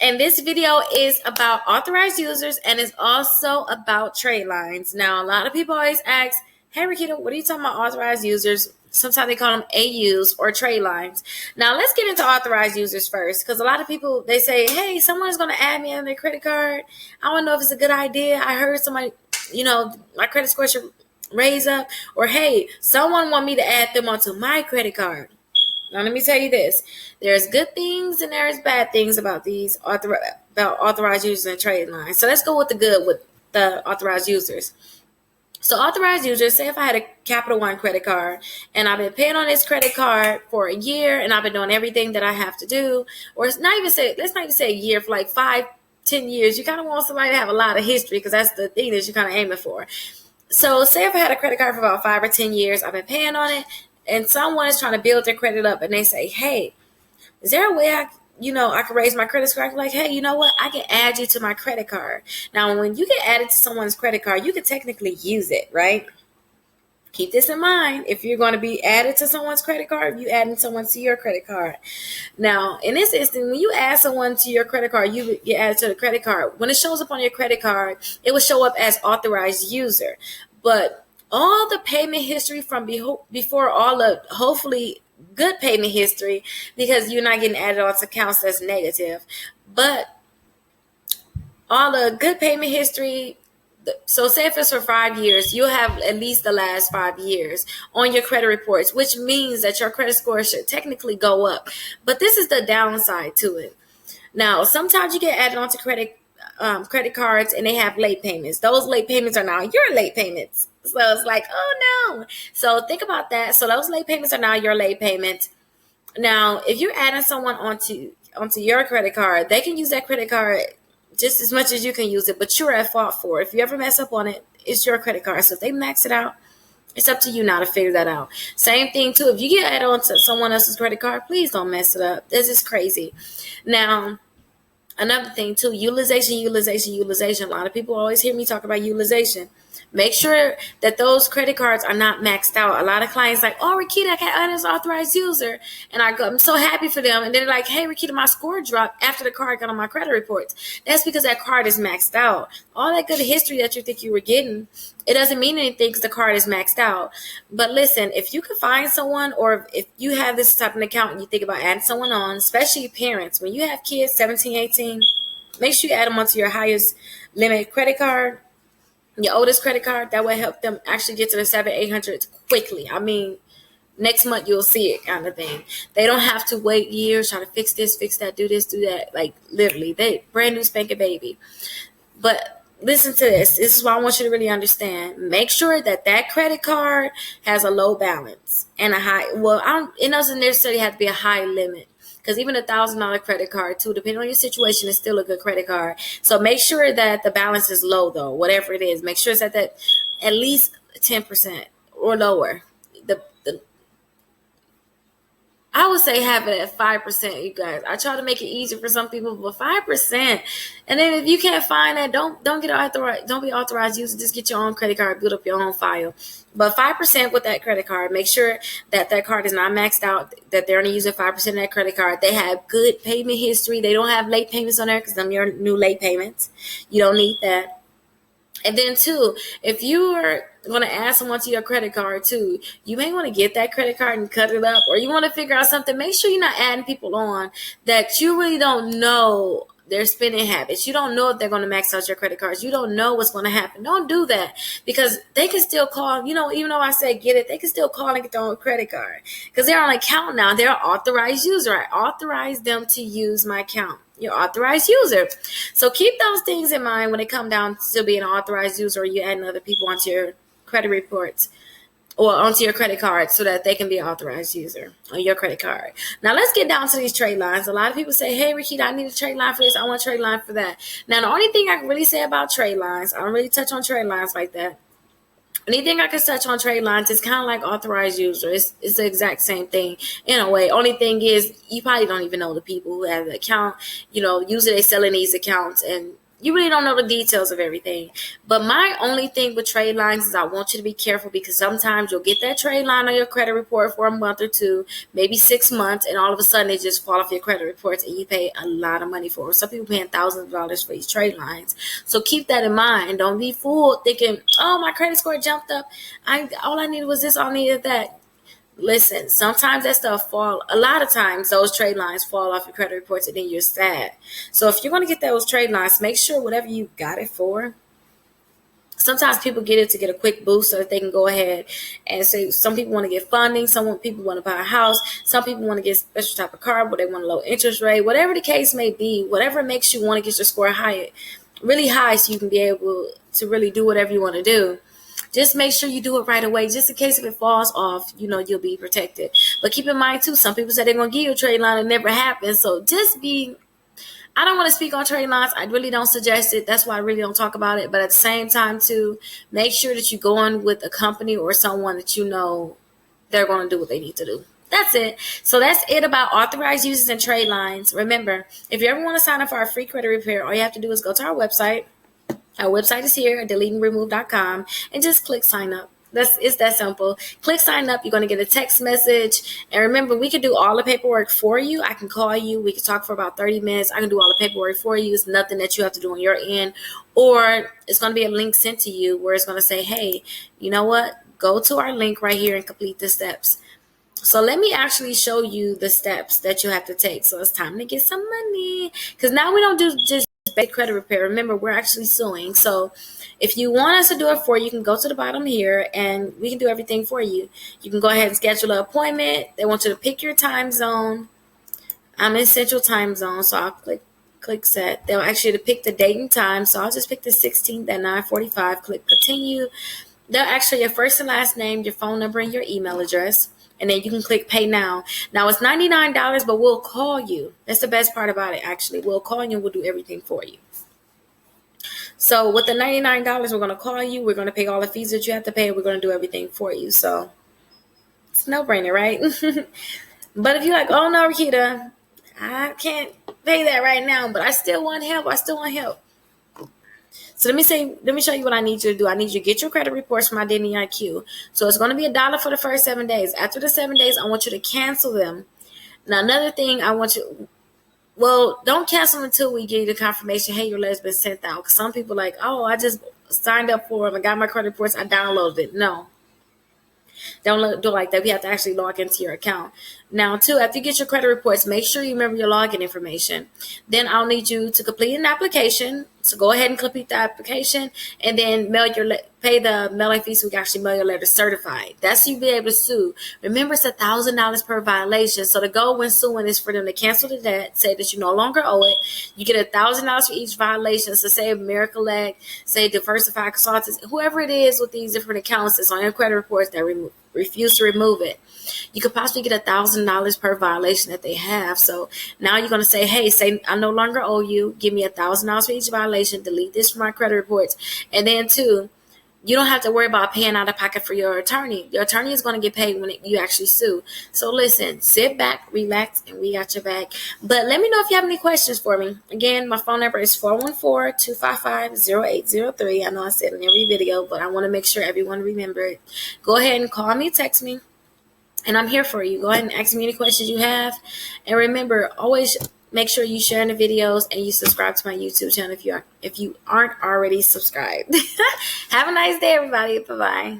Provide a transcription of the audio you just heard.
And this video is about authorized users and is also about Tradelines. Now, a lot of people always ask, hey, Rickita, what are you talking about authorized users? Sometimes they call them AUs or Tradelines. Now, let's get into authorized users first, because a lot of people, they say, hey, someone's going to add me on their credit card. I want to know if it's a good idea. I heard somebody, my credit score should raise up. Or, hey, someone want me to add them onto my credit card. Now, let me tell you this. There's good things and there's bad things about these authorized users and Tradelines. So let's go with the good with the authorized users. So authorized users, say if I had a Capital One credit card and I've been paying on this credit card for a year and I've been doing everything that I have to do, or let's not even say a year, for like 5-10 years. You kind of want somebody to have a lot of history, because that's the thing that you're kind of aiming for. So say if I had a credit card for about 5 or 10 years, I've been paying on it, and someone is trying to build their credit up, and they say, hey, is there a way I can raise my credit score? I can like, hey, you know what? I can add you to my credit card. Now, when you get added to someone's credit card, you can technically use it, right? Keep this in mind. If you're going to be added to someone's credit card, you adding someone to your credit card. Now, in this instance, when you add someone to your credit card, you get added to the credit card. When it shows up on your credit card, it will show up as authorized user. But all the payment history from before, all of hopefully good payment history, because you're not getting added onto accounts that's negative, but all the good payment history. So say if it's for 5 years, you'll have at least the last 5 years on your credit reports, which means that your credit score should technically go up. But this is the downside to it. Now, sometimes you get added onto credit cards and they have late payments. Those late payments are now your late payments. So it's like, oh no. So think about that. So those late payments are now your late payments. Now, if you're adding someone onto your credit card, they can use that credit card just as much as you can use it, but you're at fault for it. If you ever mess up on it, it's your credit card. So if they max it out, it's up to you now to figure that out. Same thing too. If you get added onto someone else's credit card, please don't mess it up. This is crazy. Now, another thing too, utilization. A lot of people always hear me talk about utilization. Make sure that those credit cards are not maxed out. A lot of clients like, oh, Rickita, I got an authorized user. And I'm so happy for them. And they're like, hey, Rickita, my score dropped after the card got on my credit reports. That's because that card is maxed out. All that good history that you think you were getting, it doesn't mean anything because the card is maxed out. But listen, if you can find someone, or if you have this type of account and you think about adding someone on, especially parents, when you have kids 17, 18, make sure you add them onto your highest limit credit card, your oldest credit card. That will help them actually get to the 700-800 quickly. I mean, next month you'll see it, kind of thing. They don't have to wait years trying to fix this, fix that, do this, do that. Like literally, they brand new spanking baby. But listen to this. This is what I want you to really understand. Make sure that credit card has a low balance and a high. Well, it doesn't necessarily have to be a high limit. Because even $1,000 credit card, too, depending on your situation, is still a good credit card. So make sure that the balance is low, though, whatever it is. Make sure it's at least 10% or lower. I would say have it at 5%, you guys. I try to make it easier for some people, but 5%. And then if you can't find that, don't get authorized. Don't be authorized user. Just get your own credit card, build up your own file. But 5% with that credit card. Make sure that card is not maxed out. That they're only using 5% of that credit card. They have good payment history. They don't have late payments on there because them your new late payments. You don't need that. And then too, if you are going to add someone to your credit card too, you may want to get that credit card and cut it up, or you want to figure out something. Make sure you're not adding people on that you really don't know their spending habits. You don't know if they're going to max out your credit cards. You don't know what's going to happen. Don't do that, because they can still call, even though I said get it, they can still call and get their own credit card because they're on an account now. They're an authorized user. I authorized them to use my account. Your authorized user. So keep those things in mind when it comes down to being an authorized user, or you adding other people onto your credit reports or onto your credit card so that they can be an authorized user on your credit card. Now let's get down to these trade lines. A lot of people say, hey, Rickita, I need a trade line for this. I want a trade line for that. Now, the only thing I can really say about trade lines, I don't really touch on trade lines like that. Anything I can touch on Tradelines is kind of like authorized user. It's the exact same thing in a way. Only thing is, you probably don't even know the people who have the account. Usually they selling these accounts, and you really don't know the details of everything. But my only thing with trade lines is I want you to be careful, because sometimes you'll get that trade line on your credit report for a month or two, maybe 6 months, and all of a sudden they just fall off your credit reports and you pay a lot of money for it. Some people paying thousands of dollars for these trade lines. So keep that in mind. Don't be fooled thinking, oh, my credit score jumped up. All I needed was this, all I needed that. Listen, sometimes that stuff a lot of times those trade lines fall off your credit reports and then you're sad. So if you're going to get those trade lines, make sure whatever you got it for, sometimes people get it to get a quick boost so that they can go ahead and say, some people want to get funding, some people want to buy a house, some people want to get a special type of car, but they want a low interest rate, whatever the case may be, whatever makes you want to get your score higher, really high, so you can be able to really do whatever you want to do. Just make sure you do it right away, just in case if it falls off, you'll be protected. But keep in mind, too, some people say they're going to give you a trade line and it never happens. So I don't want to speak on trade lines. I really don't suggest it. That's why I really don't talk about it. But at the same time, too, make sure that you go in with a company or someone that you know they're going to do what they need to do. That's it. So that's it about authorized users and trade lines. Remember, if you ever want to sign up for our free credit repair, all you have to do is go to our website. Our website is here at deleteandremove.com, and just click sign up. It's that simple. Click sign up. You're going to get a text message. And remember, we can do all the paperwork for you. I can call you. We can talk for about 30 minutes. I can do all the paperwork for you. It's nothing that you have to do on your end. Or it's going to be a link sent to you where it's going to say, hey, you know what? Go to our link right here and complete the steps. So let me actually show you the steps that you have to take. So it's time to get some money. Because now we don't do just basic credit repair. Remember, we're actually suing. So if you want us to do it for you, you can go to the bottom here and we can do everything for you. You can go ahead and schedule an appointment. They want you to pick your time zone. I'm in Central Time Zone, so I'll click set. They'll ask you to pick the date and time. So I'll just pick the 16th at 9:45. Click continue. They'll ask you your first and last name, your phone number, and your email address. And then you can click pay now. Now it's $99, but we'll call you. That's the best part about it, actually. We'll call you and we'll do everything for you. So with the $99, we're going to call you. We're going to pay all the fees that you have to pay. We're going to do everything for you. So it's a no-brainer, right? But if you're like, oh no, Rickita, I can't pay that right now, but I still want help. So let me show you what I need you to do. I need you to get your credit reports from Identity IQ. So it's going to be $1 for the first 7 days. After the 7 days, I want you to cancel them. Now, another thing don't cancel them until we give you the confirmation, hey, your letter's been sent out. Because some people are like, oh, I just signed up for them. I got my credit reports. I downloaded it. No. Don't do it like that. We have to actually log into your account. Now, too, after you get your credit reports, make sure you remember your login information. Then I'll need you to complete an application. So go ahead and complete the application and then pay the mailing fee so we can actually mail your letter certified. That's so you'll be able to sue. Remember, it's $1,000 per violation. So the goal when suing is for them to cancel the debt, say that you no longer owe it. You get $1,000 for each violation. So say Miracle Egg, say Diversified Consultants, whoever it is with these different accounts that's on your credit reports that refuse to remove it. You could possibly get $1,000 per violation that they have. So now you're going to say, hey, I no longer owe you. Give me $1,000 for each violation. Delete this from my credit reports. And then, too, you don't have to worry about paying out of pocket for your attorney. Your attorney is going to get paid when you actually sue. So listen, sit back, relax, and we got your back. But let me know if you have any questions for me. Again, my phone number is 414-255-0803. I know I said it in every video, but I want to make sure everyone remember it. Go ahead and call me, text me, and I'm here for you. Go ahead and ask me any questions you have. And remember, always make sure you share the videos and you subscribe to my YouTube channel if you aren't already subscribed. Have a nice day, everybody. Bye-bye.